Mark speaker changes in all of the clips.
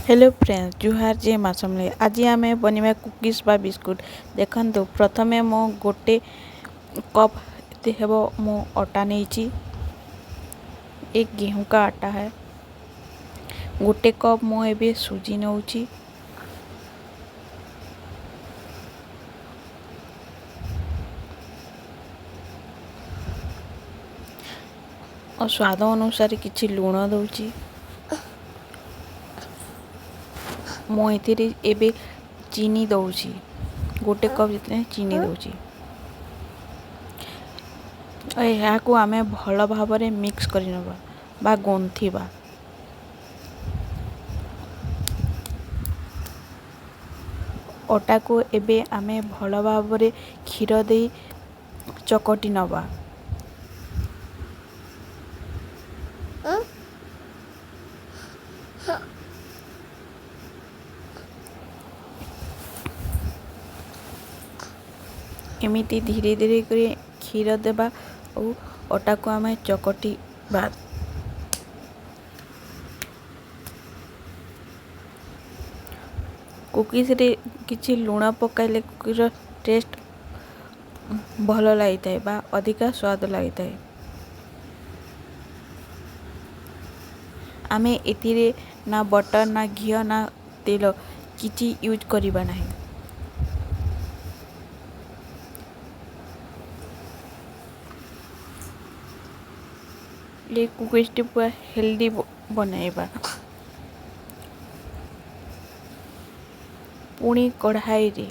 Speaker 1: Hello friends जुहार जे मासमले आज आम बनवा कुकीज बा बिस्कुट देखु प्रथमे मो गोटे कप हेब मो अटा नहीं एक गेहूं का आटा है। गोटे कप मो एबे सूजी नौची। और स्वाद अनुसार किछि लूण दौची। मो एथिरे एबे चीनी दौची। गोटे कप जितने चीनी दौची। यहाँ को आमे भल भाव मिक्स करनबा बा गोंथिबा। अटा को एबे आमे भल भाव क्षीर दे चकटी नबा। एमिति धीरे धीरे करे क्षीर देबा और अटा को आमे चकटी बा। कुकीज रे किछि लूण पकाइले कुकीज टेस्ट भल लगी बा अधिका स्वाद लगी। आमे एतिरे ना बटर ना घी ना तेल किछि यूज करिबा नहीं। ये कुकीज टी पूरा हेल्दी बनाइबा। पुणी कढ़ाई रे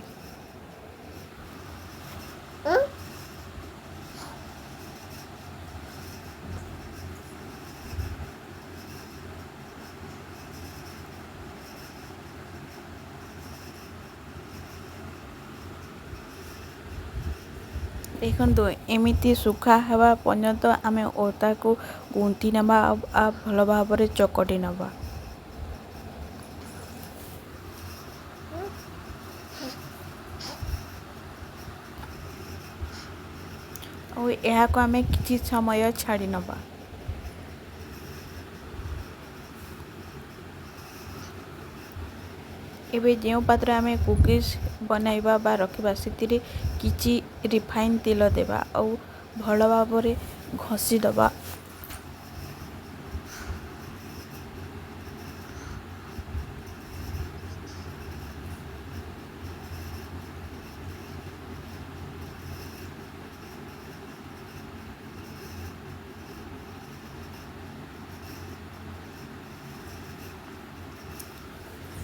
Speaker 1: देखो एमिति सुखा हवा पर्यंत आमे ओता को गुंथी नबा आ भल भाव चकटी नबा। और यहाँ को आमे किछि समय छाड़ी नबा। एबे जो पात्र आमे कुकीज बनाइबा बा रखिबा सेतिरे किछि रिफाइन तेल देबा और भल भाव घसी दबा।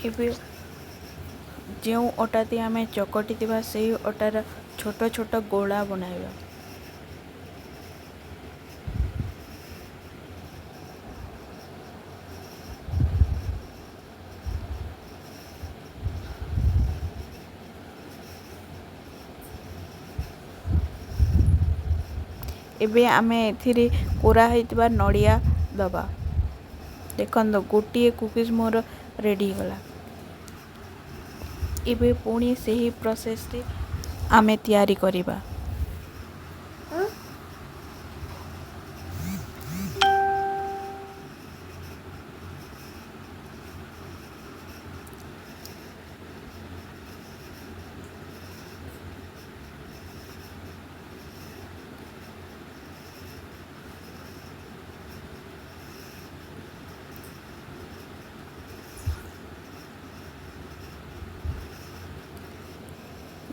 Speaker 1: एबे जो अटा दी आमे चकटी देबा से अटार छोट छोट गोला बनाइबा। एबे आमे एथिरे कोरा हैतिबा नड़िया दबा। देखो गोटे कुकीज मोर रेडी गला। एबे पुणी से ही प्रोसेस रे आमे तैयारी करिबा।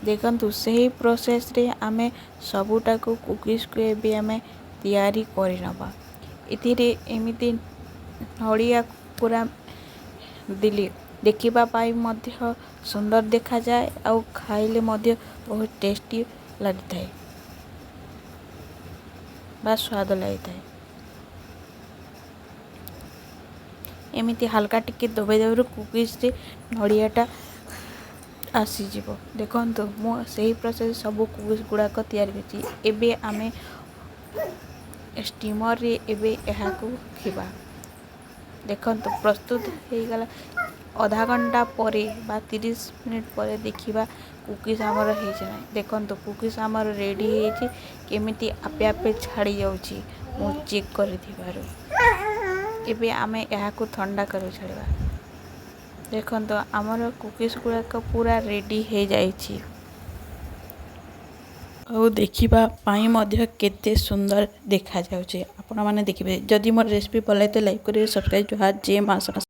Speaker 1: देखंतु सही प्रोसेस रे आमे सबुटा को कुकीज को एबे आमे तैयारी करि नबा। इथिरे एमिति नड़िया पूरा दिली देखिबा पाई मध्य सुंदर देखा जाए और खाइले मध्य बहुत टेस्टी लगता है बा स्वाद लगता है। एमिति हल्का टिके दबे दबे कुकीज रे नड़ियाटा आसीजिव। देखो मो सही प्रोसेस सब कुकीज गुड़ाक तैयारी करछि। एबे आमे स्टीमर रे एबे यहाँ को खिबा। देखो प्रस्तुत हो गला। आधा घंटा परे बा 30 मिनिट परे देखिबा कुकीज आमर हो जाए। देखो कुकीज आमर रेडी हो केमिति आपे आपे छाड़ी जाउछि मो चेक कर दिबारो। एबे आमे यहाँ को ठंडा कर छाड़वा। ଦେଖନ୍ତୁ ଆମର କୁକିଜ୍ ଗୁଡ଼ାକ ପୁରା ରେଡ଼ି ହେଇଯାଇଛି। ଆଉ ଦେଖିବା ପାଇଁ ମଧ୍ୟ କେତେ ସୁନ୍ଦର ଦେଖାଯାଉଛି। ଆପଣମାନେ ଦେଖିବେ ଯଦି ମୋର ରେସିପି ଭଲ ଲାଗିଲେ ଲାଇକ୍ କରିବେ, ସବସ୍କ୍ରାଇବ୍ ଜୁହାର ଜୟ ମା ସରସ୍ୱତୀ।